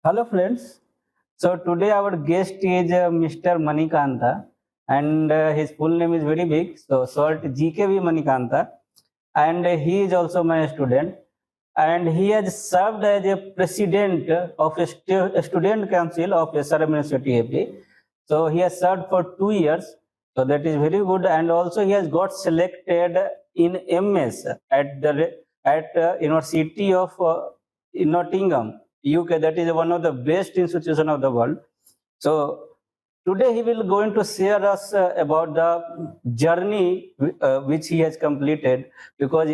Hello friends. So today our guest is Mr. Manikantha and his full name is very big. So short GKV Manikantha, and he is also my student, and he has served as a president of a student council of SRM University AP. So he has served for 2 years. So that is very good, and also he has got selected in MS at University of Nottingham, UK. That is one of the best institution of the world. So today he will going to share us about the journey which he has completed, because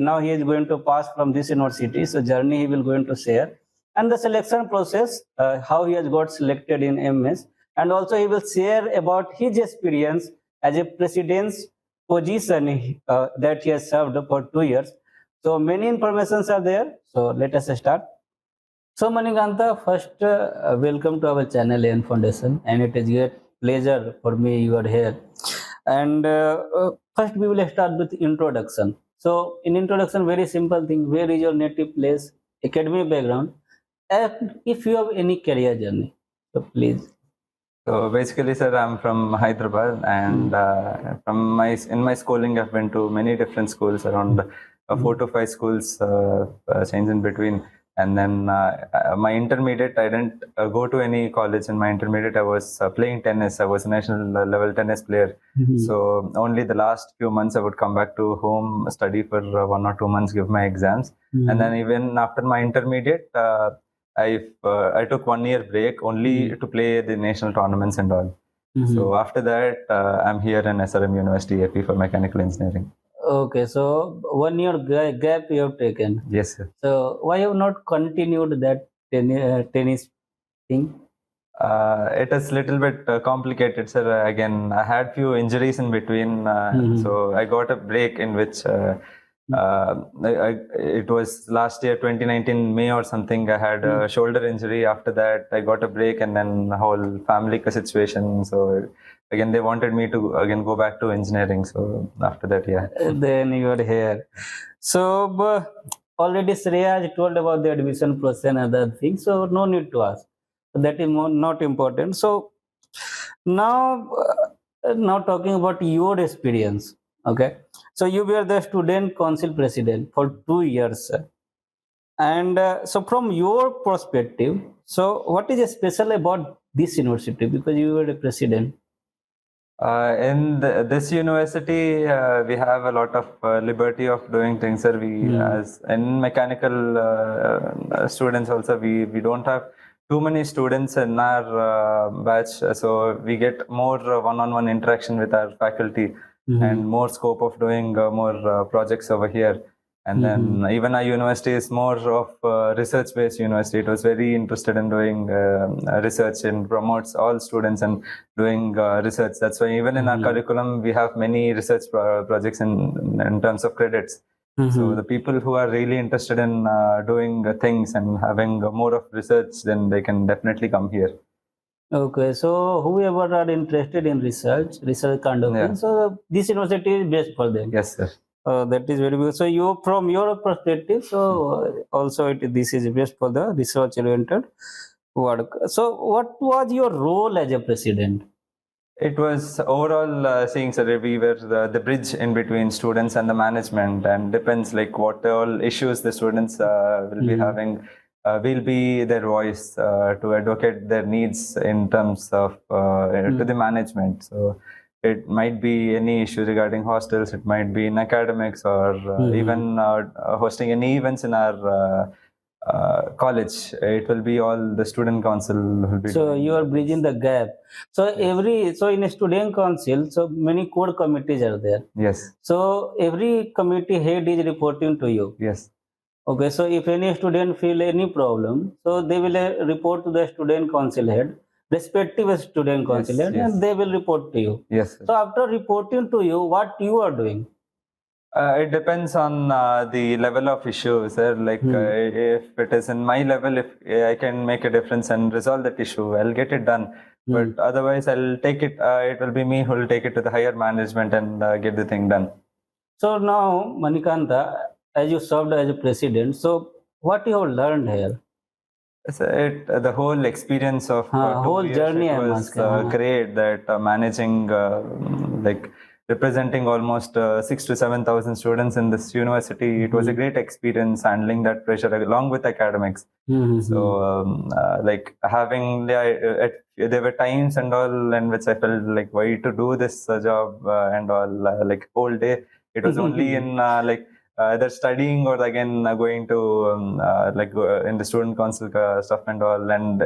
now he is going to pass from this university. So journey he will going to share, and the selection process, how he has got selected in MS, and also he will share about his experience as a president's position that he has served for 2 years. So many informations are there. So let us start. So Manikantha, first welcome to our channel and foundation, and it is a pleasure for me you are here. And first we will start with introduction. So in introduction, very simple thing: where is your native place, academic background, and if you have any career journey. So please. So basically, sir, I'm from Hyderabad, and in my schooling, I've been to many different schools, around 4 to 5 schools, changed in between. And then my intermediate, I didn't go to any college. In my intermediate, I was playing tennis. I was a national level tennis player. So only the last few months, I would come back to home, study for 1 or 2 months, give my exams, and then even after my intermediate. I took 1 year break only to play the national tournaments and all. So after that, I'm here in SRM University AP for mechanical engineering. Okay, so 1 year gap you have taken. Yes, sir. So why you have not continued that tennis thing? It is little bit complicated, sir. Again, I had few injuries in between, so I got a break in which it was last year 2019 May or something. I had a shoulder injury. After that, I got a break, and then the whole family situation. So again, they wanted me to again go back to engineering. So after that, yeah. Then you are here. So already Shreya has told about the admission process and other things, so no need to ask. That is not important. So now talking about your experience. Okay, so you were the student council president for 2 years, and so from your perspective, so what is special about this university, because you were the president? In this university, we have a lot of liberty of doing things, sir. As in mechanical students also, we don't have too many students in our batch, so we get more one-on-one interaction with our faculty and more scope of doing more projects over here. And then even our university is more of research-based university. It was very interested in doing research and promotes all students and doing research. That's why even in our curriculum, we have many research projects in terms of credits. So the people who are really interested in doing things and having more of research, then they can definitely come here. Okay, so whoever are interested in research kind of thing, so this university is best for them. Yes, sir. That is very good. So you, from your perspective, so also this is best for the research oriented work. So what was your role as a president? It was overall seeing, sir, we were the bridge in between students and the management, and depends like what all issues the students will be having. We'll be their voice to advocate their needs in terms of to the management. So it might be any issue regarding hostels, it might be in academics, or even hosting any events in our college. It will be all the student council will be. So you are bridging the gap. So so in a student council, so many core committees are there. Yes. So every committee head is reporting to you. Yes. Okay, so if any student feel any problem, so they will report to the student council head, respective student council head, and they will report to you. Yes. So after reporting to you, what you are doing? It depends on the level of issue, sir. Like if it is in my level, if I can make a difference and resolve that issue, I'll get it done. But otherwise, I'll take it. It will be me who will take it to the higher management and get the thing done. So now, Manikantha, as you served as a president, so what you have learned here? So the whole experience of whole 2 years, journey it I'm was asking. great that managing like representing almost 6 to 7 thousand students in this university. It was a great experience handling that pressure along with academics. So like having there were times and all in which I felt like why to do this job and all like whole day. It was only in like either studying or again going to like in the student council stuff and all. And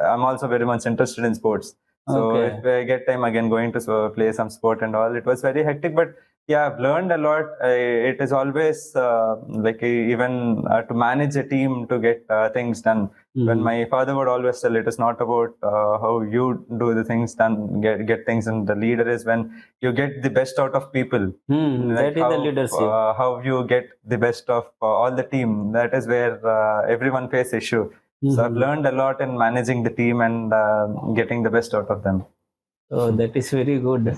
I'm also very much interested in sports. So Okay. if I get time again going to play some sport and all, it was very hectic. But yeah, I've learned a lot. It is always like even to manage a team to get things done. When my father would always tell, it is not about how you do the things done, get things, and the leader is when you get the best out of people. Like That is the leadership. how you get the best of all the team. That is where everyone face issue. So I've learned a lot in managing the team and getting the best out of them. Oh, that is very good.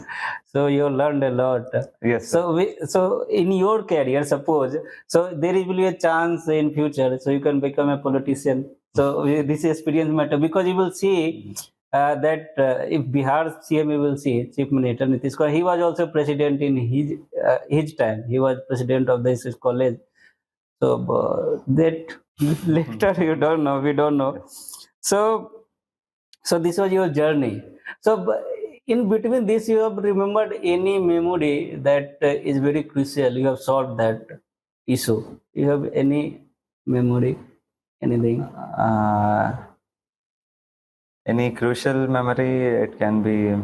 So you learned a lot. Yes, sir. So in your career, suppose, so there will be a chance in future, so you can become a politician. So this experience matter because you will see that if Bihar CM, you will see Chief Minister Nitish Kumar, he was also president in his time. He was president of this college. So that later you don't know, we don't know. So this was your journey. So in between this, you have remembered any memory that is very crucial. You have solved that issue. You have any memory, anything? Any crucial memory? It can be.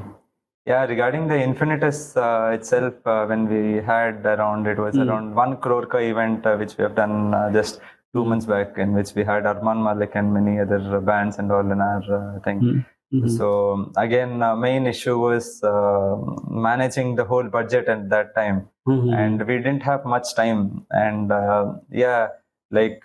Yeah, regarding the Infinitus itself, when we had around, it was around 1 crore ka event which we have done just 2 months back, in which we had Arman Malik and many other bands and all in our thing. So again, main issue was managing the whole budget at that time, and we didn't have much time. And yeah, like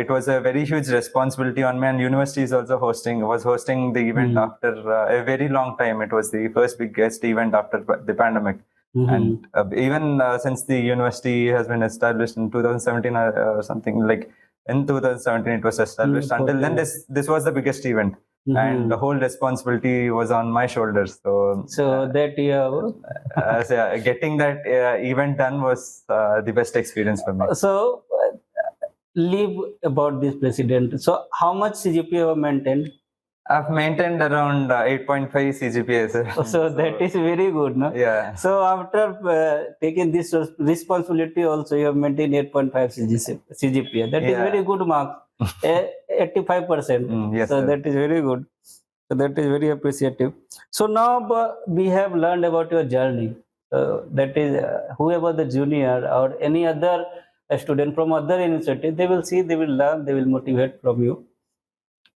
it was a very huge responsibility on me. And university is also hosting the event after a very long time. It was the first biggest event after the pandemic. And even since the university has been established in 2017 or something, like in 2017 it was established. Until then, this was the biggest event. And the whole responsibility was on my shoulders. So that you have. so yeah, getting that event done was the best experience for me. So leave about this president. So how much CGPA you have maintained? I've maintained around 8.5 CGPA, sir. So that is very good, no? Yeah. So after taking this responsibility, also you have maintained 8.5 CGPA. That is very good mark. 85%. Yes, so sir. that is very good. So that is very appreciative. So now we have learned about your journey. That is whoever the junior or any other student from other university, they will see, they will learn, they will motivate from you.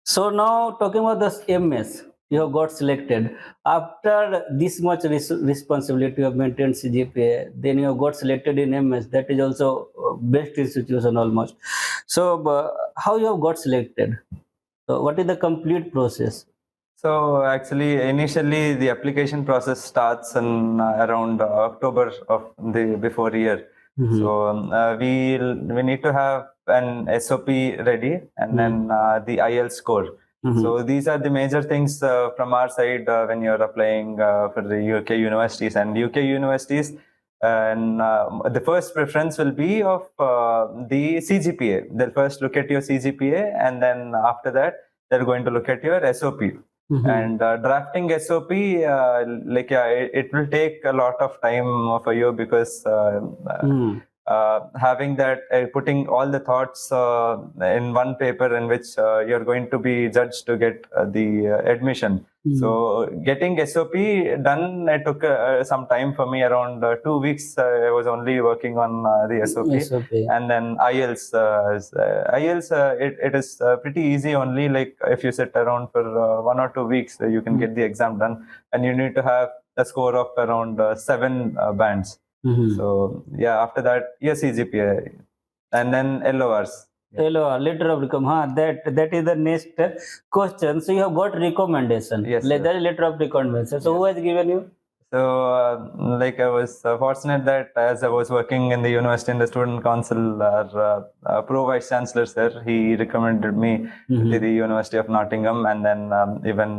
So now talking about this MS, you have got selected. After this much responsibility, you have maintained CGPA, then you have got selected in MS. That is also best institution almost. So how you have got selected? So what is the complete process? So actually, initially the application process starts in around October of the before year. So we need to have an SOP ready and then the IELTS score. So these are the major things from our side when you're applying for the UK universities. And UK universities, and the first preference will be of the CGPA. They'll first look at your CGPA, and then after that they're going to look at your SOP. And drafting SOP, like yeah, it will take a lot of time for you because having that, putting all the thoughts in one paper in which you're going to be judged to get the admission. So getting SOP done, it took some time for me, around 2 weeks. I was only working on the SOP. And then IELTS, it is pretty easy only. Like if you sit around for 1 or 2 weeks, you can get the exam done, and you need to have a score of around 7 bands. So yeah, after that, yes, CGPA, and then LORs. LOR, letter of recommendation. That is the next question. So you have got recommendation. Yes, Letter of recommendation. So who has given you? So, like I was fortunate that as I was working in the university in the student council, our pro vice chancellor sir, he recommended me to the University of Nottingham, and then even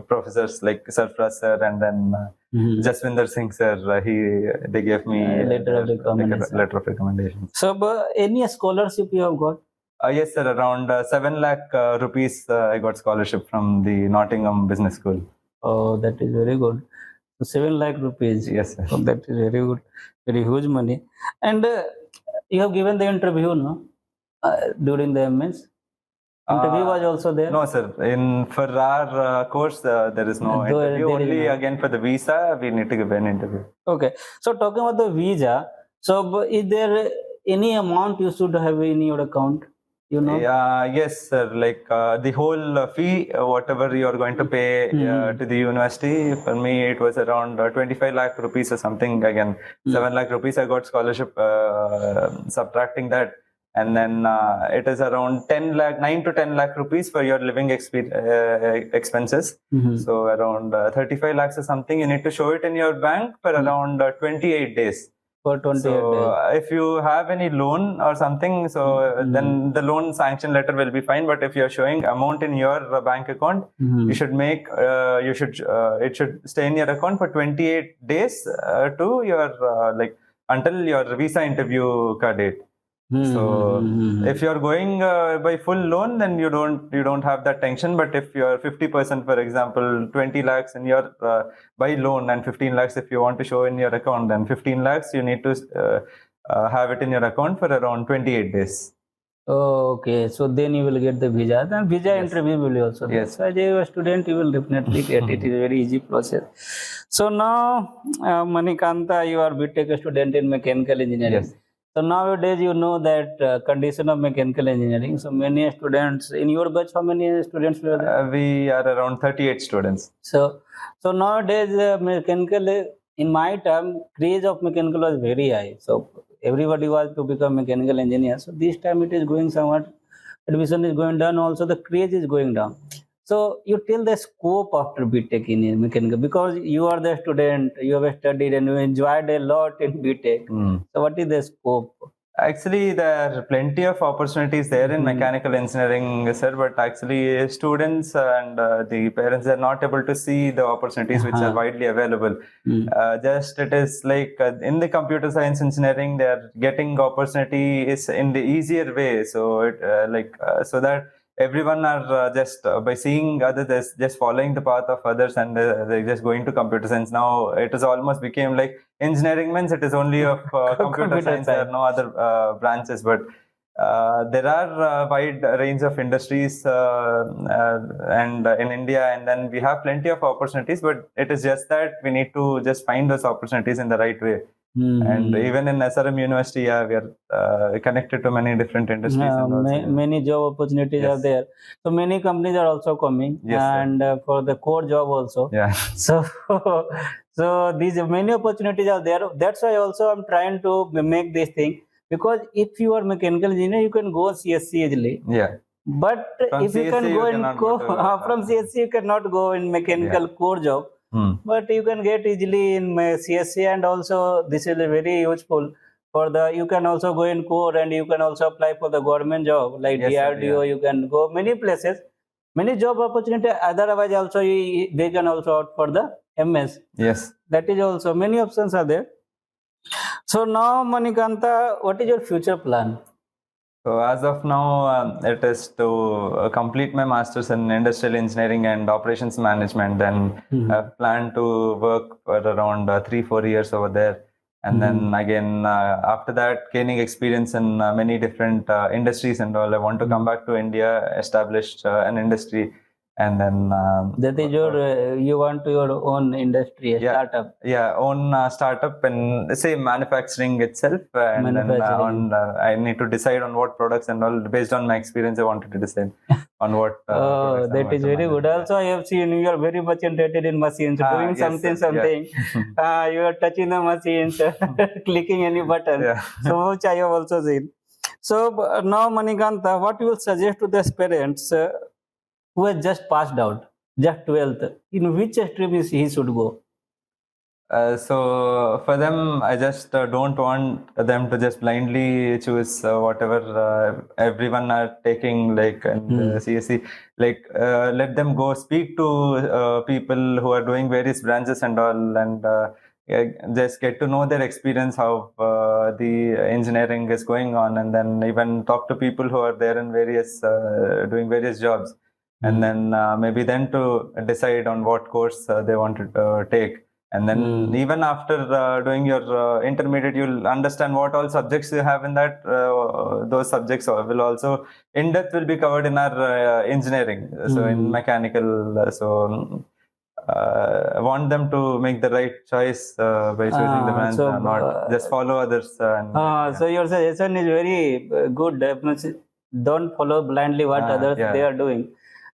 professors like Sarfraz sir, and then Jaswinder Singh sir, they gave me A letter of like a recommendation. letter of recommendation. So, any scholarship you have got? Yes, sir. Around 7 lakh rupees I got scholarship from the Nottingham Business School. Oh, that is very good. So 7 lakh rupees. Yes, sir. So that is very good, very huge money. And you have given the interview, no? During the MS? Interview was also there? No, sir. For our course, there is no Though interview. there is Only no- again for the visa, we need to give an interview. Okay. So talking about the visa, so is there any amount you should have in your account? You know? Yes, sir. Like the whole fee, whatever you are going to pay to the university, for me it was around 25 lakh rupees or something. Again, 7 lakh rupees I got scholarship. Subtracting that, and then it is around 9 to 10 lakh rupees for your living expenses. So around 35 lakhs or something. You need to show it in your bank for around 28 days. For 28 days. So if you have any loan or something, so then the loan sanction letter will be fine. But if you're showing amount in your bank account, you should make it should stay in your account for 28 days to your until your visa interview date. So if you're going by full loan, then you don't have that tension. But if you're 50%, for example, 20 lakhs in your by loan, and 15 lakhs if you want to show in your account, then 15 lakhs you need to have it in your account for around 28 days. Okay, so then you will get the visa. Then visa interview will be also there. Yes. So as a student, you will definitely get it. It is a very easy process. So now, Manikantha, you are B.Tech student in mechanical engineering. Yes. So nowadays, you know that condition of mechanical engineering. So many students in your batch. How many students were there? We are around 38 students. So nowadays, mechanical. In my time, craze of mechanical was very high. So everybody was to become mechanical engineer. So this time it is going somewhat, admission is going down. Also the craze is going down. So you tell the scope after B.Tech in mechanical, because you are the student, you have studied and you enjoyed a lot in B.Tech. So what is the scope? Actually, there are plenty of opportunities there in mechanical engineering, sir. But actually, students and the parents are not able to see the opportunities which are widely available. Just it is like in the computer science engineering, they are getting opportunities in the easier way. So it so that everyone are just by seeing others, just following the path of others, and they're just going to computer science. Now it is almost became like engineering means it is only of computer science. There are no other branches, but there are a wide range of industries and in India, and then we have plenty of opportunities, but it is just that we need to just find those opportunities in the right way. And even in SRM University, we are connected to many different industries. Many job opportunities are there. So many companies are also coming, and for the core job also. So so these many opportunities are there. That's why also I'm trying to make this thing, because if you are mechanical engineer, you can go CSC easily. But from if CSC, you can go in from CSC, you cannot go in mechanical core job. But you can get easily in CSC, and also this is very useful for the. You can also go in core, and you can also apply for the government job like DRDO. You can go many places, many job opportunity. Otherwise, also they can also out for the MS. That is also many options are there. So now, Manikantha, what is your future plan? So as of now, it is to complete my master's in industrial engineering and operations management. Then I plan to work for around 3-4 years over there, and then again after that, gaining experience in many different industries and all. I want to come back to India, establish an industry, and then that is your you want your own industry, startup. Own startup and say manufacturing itself, and then I need to decide on what products and all. Based on my experience, I wanted to decide on what. That is very good. Also, I have seen you are very much interested in machines, doing something. You are touching the machines, clicking any button. So much I have also seen. So now, Manikantha, what you will suggest to the parents who has just passed out, just 12th, in which stream he should go? So for them, I just don't want them to just blindly choose whatever everyone are taking, like in the CSE. Like let them go speak to people who are doing various branches and all, and yeah, just get to know their experience, how the engineering is going on, and then even talk to people who are there in various doing various jobs, and then maybe then to decide on what course they want to take. And then even after doing your intermediate, you'll understand what all subjects you have in that. Those subjects will also in depth will be covered in our engineering. So in mechanical, I want them to make the right choice by choosing the branch, not just follow others. So your suggestion is very good. Means don't follow blindly what others yeah. they are doing.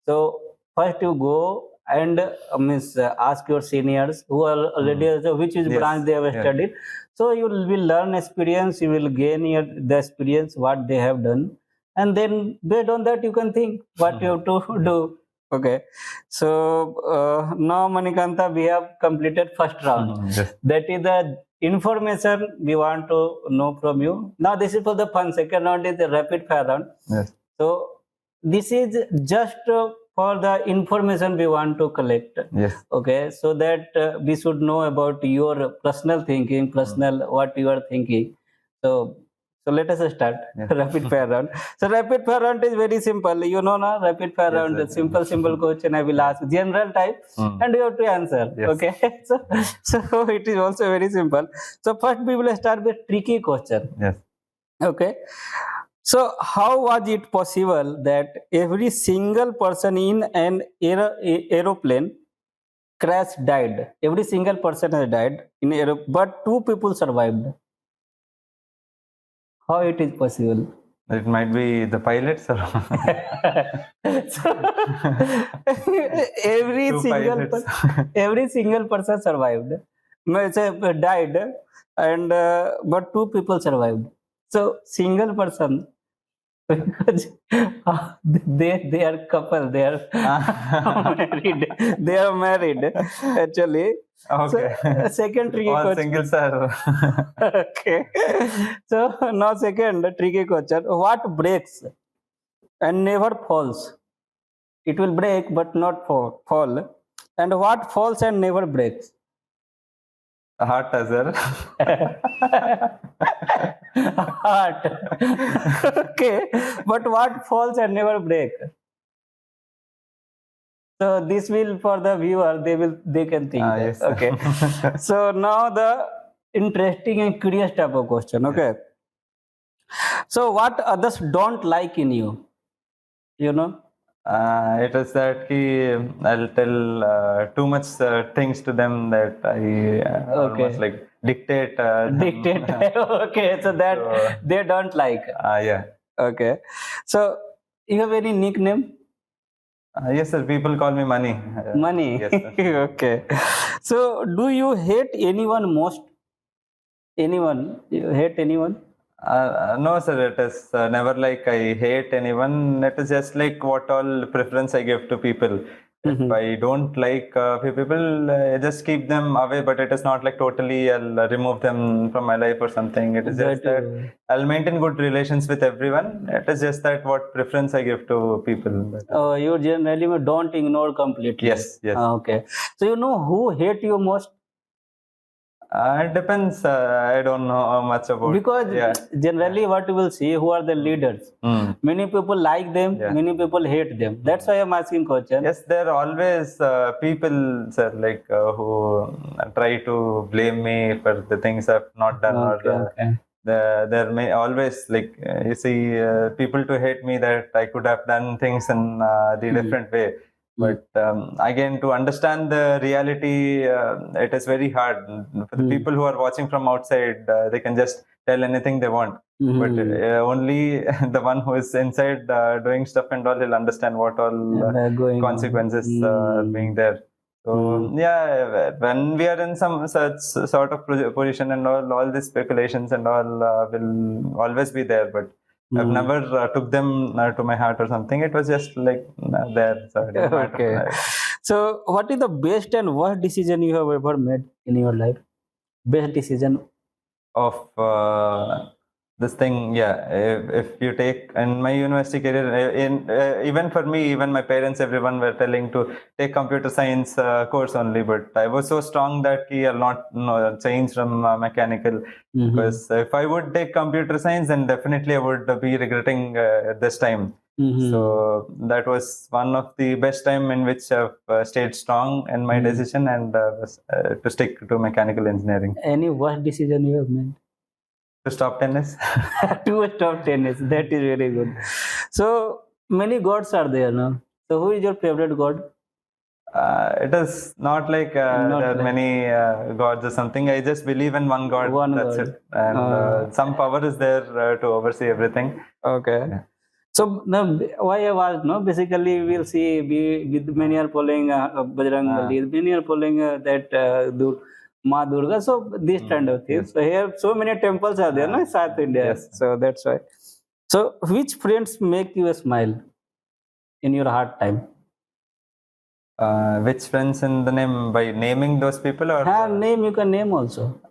So first you go and means ask your seniors who are already which is Yes, branch they have yeah. studied. So you will learn experience. You will gain the experience what they have done, and then based on that you can think what you have to do. Okay. So now Manikantha, we have completed first round. Yes. That is the information we want to know from you. Now this is for the fun. Second round is the rapid fire round. Yes. So this is just for the information we want to collect. Yes. Okay, so that we should know about your personal thinking, personal what you are thinking. So let us start. Yes. Rapid fire round. So rapid fire round is very simple. You know na, rapid fire Yes, round. yes, Simple question I will ask, general type, and you have to answer. Yes. Okay. So it is also very simple. So first we will start with tricky question. Yes. Okay. So how was it possible that every single person in an aeroplane crash died? Every single person has died in but two people survived. How it is possible? It might be the pilots or So, every two single pilots. every single person survived. Means, died, and but two people survived. So single person, because they are couple, they are married, they are married actually. Okay. So, second tricky All question. singles are. Okay. So now second tricky question: what breaks and never falls? It will break but not fall. And what falls and never breaks? Heart as well. Heart. Okay, but what falls and never break? So this will for the viewer, they can think that. Yes. Okay. So now the interesting and curious type of question. Okay. So what others don't like in you? You know? It is that I'll tell too much things to them that I almost like dictate. Dictate. Okay, so that they don't like. Yeah. Okay. So you have any nickname? Yes, sir. People call me Money. Money. Yes, sir. Okay. So do you hate anyone most? Anyone? You hate anyone? No, sir. It is never like I hate anyone. It is just like what all preference I give to people. If I don't like few people, I just keep them away. But it is not like totally I'll remove them from my life or something. It is just that I'll maintain good relations with everyone. It is just that what preference I give to people. Oh, you generally don't ignore completely. Yes, yes. Okay. So you know who hate you most? It depends. I don't know much about. Because generally what you will see, who are the leaders? Many people like them, many people hate them. That's why I'm asking question. Yes, there are always people, sir, like who try to blame me for the things I've not done. There may always like you see people to hate me that I could have done things in the different way. But again, to understand the reality, it is very hard. For the people who are watching from outside, they can just tell anything they want. But only the one who is inside doing stuff and all will understand what all consequences are being there. So yeah, when we are in some such sort of position and all these speculations and all will always be there. But I've never took them to my heart or something. It was just like there. So it didn't matter. Okay. So what is the best and worst decision you have ever made in your life? best decision. Of this thing, yeah, if you take in my university career, even for me, even my parents, everyone were telling to take computer science course only, but I was so strong that I'll not change from mechanical, because if I would take computer science, then definitely I would be regretting at this time. So that was one of the best time in which I've stayed strong in my decision, and to stick to mechanical engineering. Any worst decision you have made? To stop tennis. To stop tennis. That is very good. So many gods are there now. So who is your favorite god? It is not like Not there are like- many gods or something. I just believe in one god. One that's god. it. And some power is there to oversee everything. Okay. Yeah. So now, why I asked, no? Basically, we'll see. With many are following Bajrang Bali. Many are following that Ma Durga. So this kind of things. Yes. So here, so many temples are there, no? In South India. Yes. So that's why. So which friends make you smile in your hard time? Which friends in the name, by naming those people, or Name, you can name also.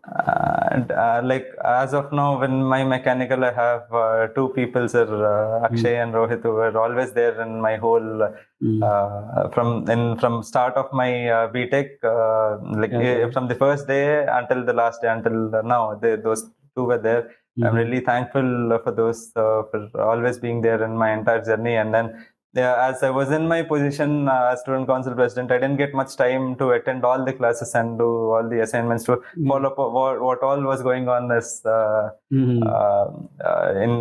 like as of now, when my mechanical, I have two people, sir, Akshay and Rohit, who were always there in my whole from start of my B.Tech, from the first day until the last day, until now, those two were there. I'm really thankful for those, for always being there in my entire journey. And then, yeah, as I was in my position as student council president, I didn't get much time to attend all the classes and do all the assignments, to follow up what all was going on as in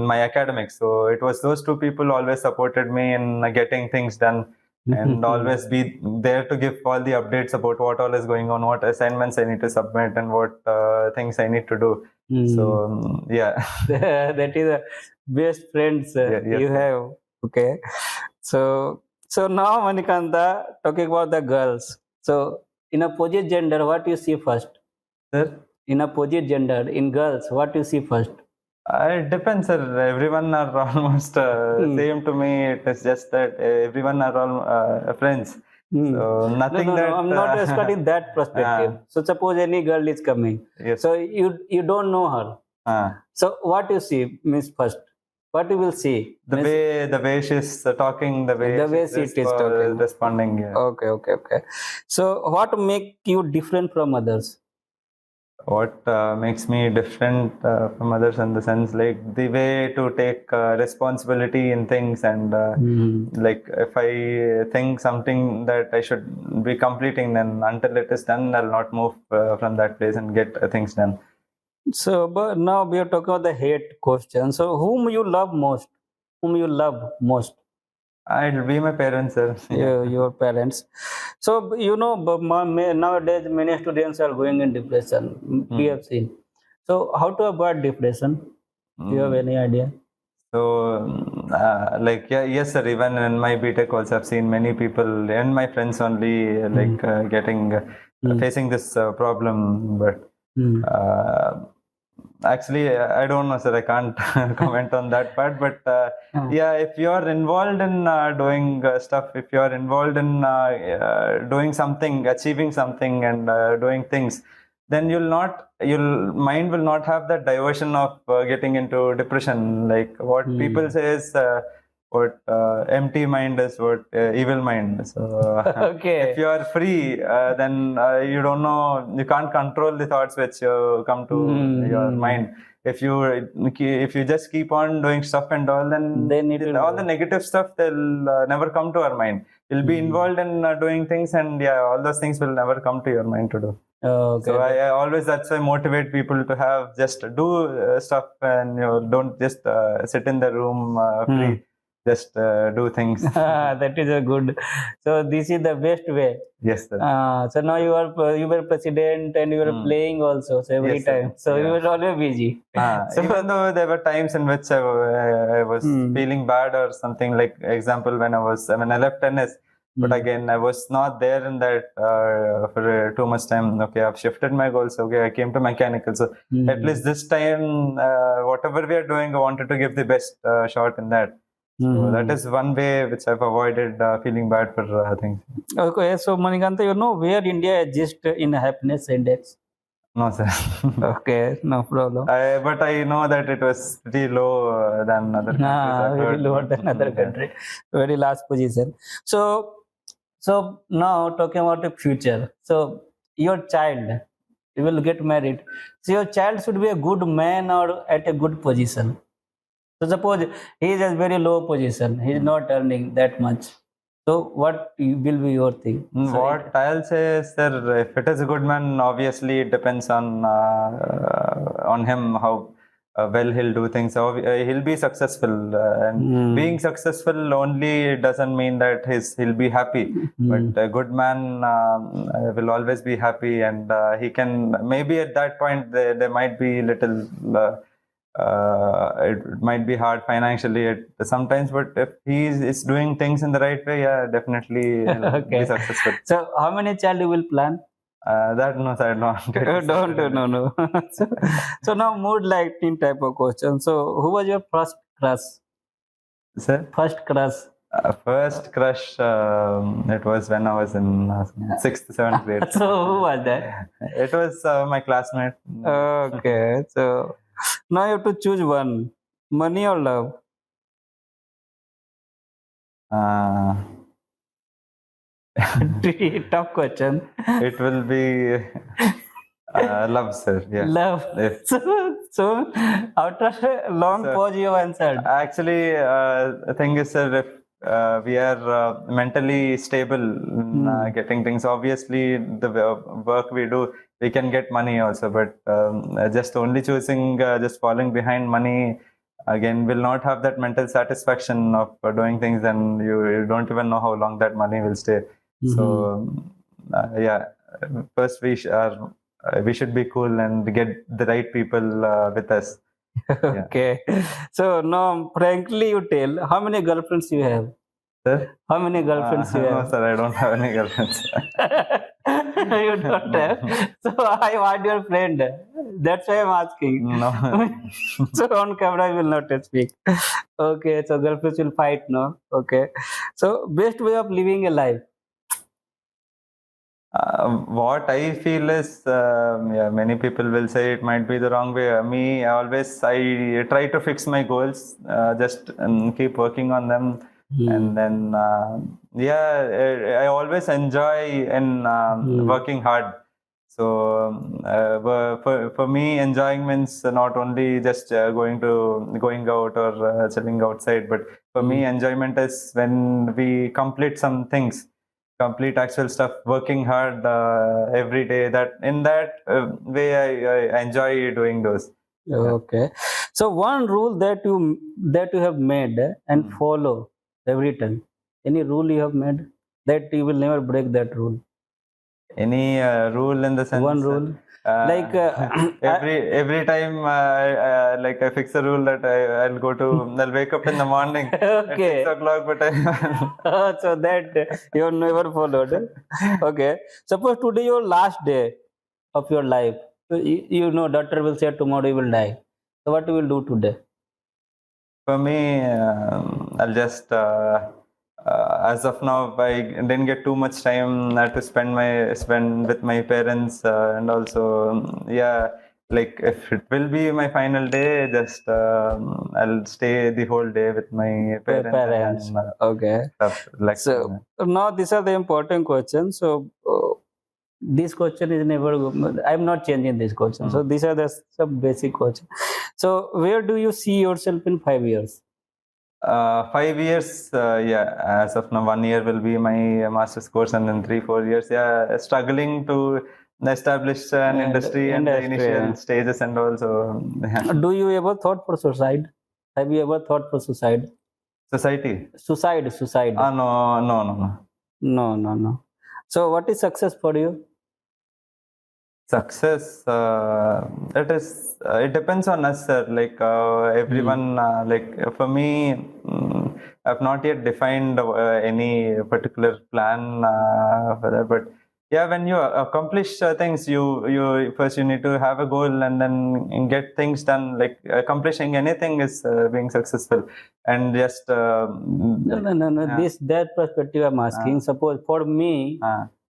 my academics. So it was those two people always supported me in getting things done, and always be there to give all the updates about what all is going on, what assignments I need to submit, and what things I need to do. So yeah. That is the best friends Yes. you have. Okay. So now, Manikantha, talking about the girls. So in opposite gender, what you see first? Sir? In opposite gender, in girls, what you see first? It depends, sir. Everyone are almost same to me. It is just that everyone are all friends. So nothing No, that I'm not expecting that perspective. So suppose any girl is coming. Yes. So you don't know her. So what you see means first? What you will see? The way she's talking, the way she is talking, responding. Yeah. Okay. So what make you different from others? What makes me different from others, in the sense, like the way to take responsibility in things, and like if I think something that I should be completing, then until it is done, I'll not move from that place and get things done. So, but now we are talking about the hate question. So, whom you love most? Whom you love most? It'll be my parents, sir. Your parents. So, but nowadays many students are going in depression. We have seen. So, how to avoid depression? Do you have any idea? So, yes, sir. Even in my B.Tech also, I've seen many people and my friends only facing this problem. But actually, I don't know, sir. I can't comment on that part. But yeah, if you are involved in doing stuff, if you are involved in doing something, achieving something, and doing things, then your mind will not have that diversion of getting into depression. Like what people say is what empty mind is what evil mind. So Okay. if you are free, then you don't know, you can't control the thoughts which come to your mind. If you just keep on doing stuff and all, then all the negative stuff, they'll never come to our mind. You'll be involved in doing things, and yeah, all those things will never come to your mind to do. Okay. So I always, that's why I motivate people to have just do stuff, and don't just sit in the room free. Just do things. That is a good. So this is the best way. Yes, sir. So now you were president, and you were playing also. So every Yes, sir. time. So you were always busy. So, even though there were times in which I was feeling bad or something, like example when I left tennis. But again, I was not there in that for too much time. Okay, I've shifted my goals. Okay, I came to mechanical. So at least this time, whatever we are doing, I wanted to give the best shot in that. So that is one way which I've avoided feeling bad for things. Okay, so Manikantha, where India exists in happiness index? No, sir. Okay, no problem. But I know that it was pretty low than other countries. I've Very heard. lower than other Yeah. country. Very last position. So now talking about the future. So your child, you will get married. So your child should be a good man or at a good position. So suppose he is a very low position. He is not earning that much. So what will be your thing? So What I'll say is that if it is a good man, obviously it depends on him how well he'll do things. So he'll be successful, and being successful only doesn't mean that he'll be happy. But a good man will always be happy, and he can maybe at that point there might be little. It might be hard financially sometimes, but if is doing things in the right way, yeah, definitely he'll be okay. successful. So how many child you will plan? That no, I don't. Don't do, no. So now mood lighting type of question. So who was your first crush? Sir, First crush. first crush. It was when I was in sixth, seventh grade. So who was that? It was my classmate. Okay. So now you have to choose one. Money or love? Uh, Tough question. it will be love, sir. Yeah. Love. If So after a long So, pause you answered. actually, the thing is, sir, if we are mentally stable in getting things, obviously, the work we do, we can get money also. But just only choosing, just falling behind money, again, will not have that mental satisfaction of doing things, and you don't even know how long that money will stay. So, yeah, first we should be cool and get the right people with us. Okay. So now frankly you tell how many girlfriends you have? Sir? How many girlfriends you No, have? sir, I don't have any girlfriends. You don't have. So I want your friend. That's why I'm asking. No. So on camera I will not speak. Okay, so girlfriends will fight, no? Okay. So best way of living a life. What I feel is, yeah, many people will say it might be the wrong way. I try to fix my goals, just keep working on them, and then yeah, I always enjoy in working hard. So for me, enjoying means not only just going out or chilling outside, but for me, enjoyment is when we complete some things, complete actual stuff, working hard every day. That in that way, I enjoy doing those. Okay. So one rule that you have made and follow every time. Any rule you have made that you will never break that rule. Any rule in the sense? One rule. Like every time like I fix a rule that I'll wake up in the morning at okay. 6 o'clock, but So that you have never followed. Okay. Suppose today your last day of your life. So you know doctor will say tomorrow you will die. So what you will do today? for me, I'll just as of now, I didn't get too much time to spend with my parents, and also yeah, like if it will be my final day, just I'll stay the whole day with my parents. And, Okay. stuff like So now these are the important questions. So this question is never. I'm not changing this question. So these are the some basic questions. So where do you see yourself in 5 years? 5 years, yeah. As of now, 1 year will be my master's course, and then 3, 4 years, yeah, struggling to establish an industry and the initial stages, and also yeah. Do you ever thought for suicide? Have you ever thought for suicide? Society. Suicide. No, no, no, no. No. So what is success for you? Success, it depends on us, sir. Like everyone, like for me, I've not yet defined any particular plan for that. But yeah, when you accomplish things, you first you need to have a goal and then get things done. Like accomplishing anything is being successful, and just No. That perspective I'm asking. Suppose for me,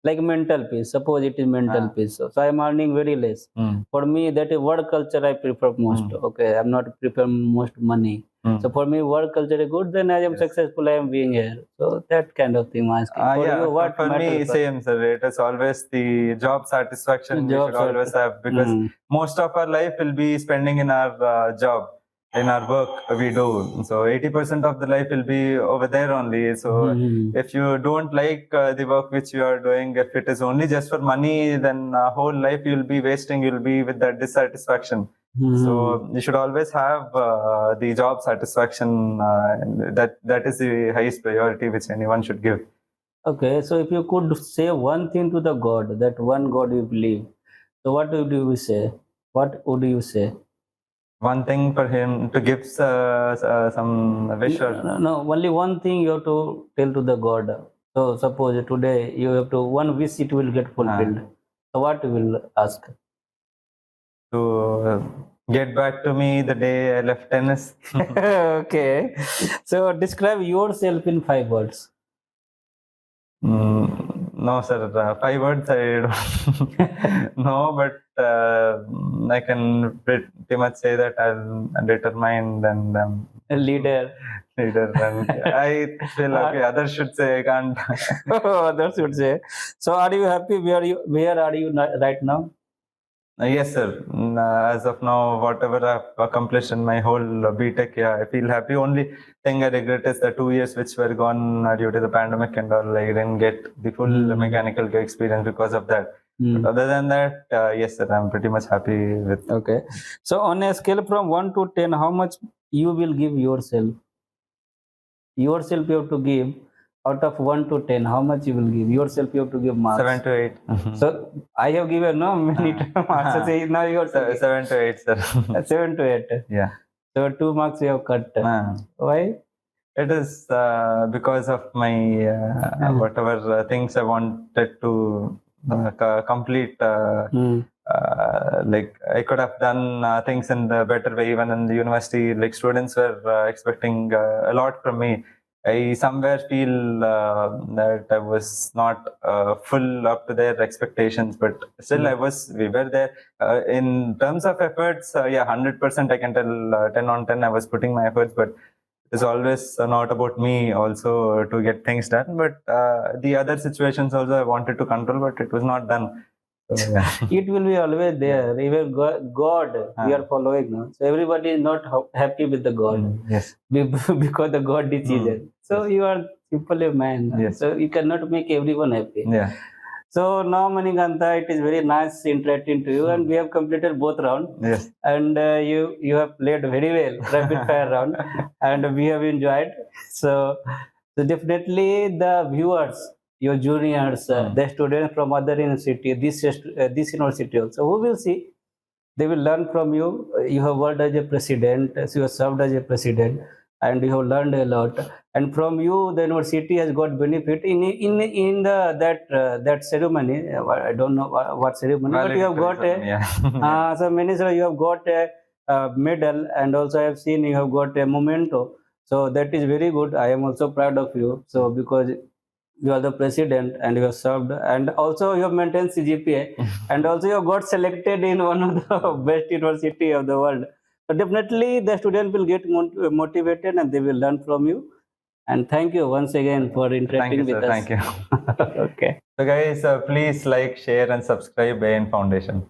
like mental peace. Suppose it is mental peace. So I am earning very less. For me, that is work culture I prefer most. Okay, I'm not prefer most money. So for me, work culture is good. Then I am successful. I am being here. So that kind of thing I'm asking. For you, what for me, matters? same, sir. It is always the job satisfaction we Job should always have, because most of our life will be spending in our job, in our work we do. So 80% of the life will be over there only. So if you don't like the work which you are doing, if it is only just for money, then whole life you'll be wasting. You'll be with that dissatisfaction. So you should always have the job satisfaction. That is the highest priority which anyone should give. Okay, so if you could say one thing to the God, that one God you believe, so what would you say? What would you say? One thing for him to give some wish or No, only one thing you have to tell to the God. So suppose today you have to one wish it will get fulfilled. So what you will ask? to get back to me the day I left tennis. Okay. So describe yourself in 5 words. No, sir. 5 words I don't know, but I can pretty much say that I'm determined and A leader. leader. And I feel okay. Others should say I can't. Others would say. So are you happy? Where are you right now? Yes, sir. As of now, whatever I've accomplished in my whole B.Tech, yeah, I feel happy. Only thing I regret is the 2 years which were gone due to the pandemic and all. I didn't get the full mechanical experience because of that. But other than that, yes, sir, I'm pretty much happy with. Okay. So on a scale from 1 to 10, how much you will give yourself? Yourself you have to give out of 1 to 10. How much you will give yourself? You have to give marks. 7 to 8. So I have given no many marks. So say now you are 7 to 8, sir. 7 to 8. Yeah. So 2 marks you have cut. Why? It is because of my whatever things I wanted to complete. Like I could have done things in the better way. Even in the university, like students were expecting a lot from me. I somewhere feel that I was not full up to their expectations, but still we were there. In terms of efforts, yeah, 100% I can tell 10 on 10 I was putting my efforts, but it's always not about me also to get things done. But the other situations also I wanted to control, but it was not done. So, yeah. It will be always there. Even God we are following. No? So everybody is not happy with the God. Yes. Because the God decision. So you are simply a man. Yes. So you cannot make everyone happy. Yeah. So now, Manikantha, it is very nice interacting to you, and we have completed both rounds. Yes. And you have played very well, rapid fire round, and we have enjoyed. So definitely the viewers, your juniors, the students from other university, this university also, who will see, they will learn from you. You have worked as a president, so you have served as a president, and you have learned a lot. And from you, the university has got benefit in that ceremony. I don't know what ceremony, but you have got a so minister, you have got a medal, and also I have seen you have got a memento. So that is very good. I am also proud of you. So because you are the president and you have served, and also you have maintained CGPA, and also you have got selected in one of the best university of the world. So definitely the student will get motivated and they will learn from you. And thank you once again for interacting with us. Thank you. Okay. So guys, please like, share and subscribe AN Foundation.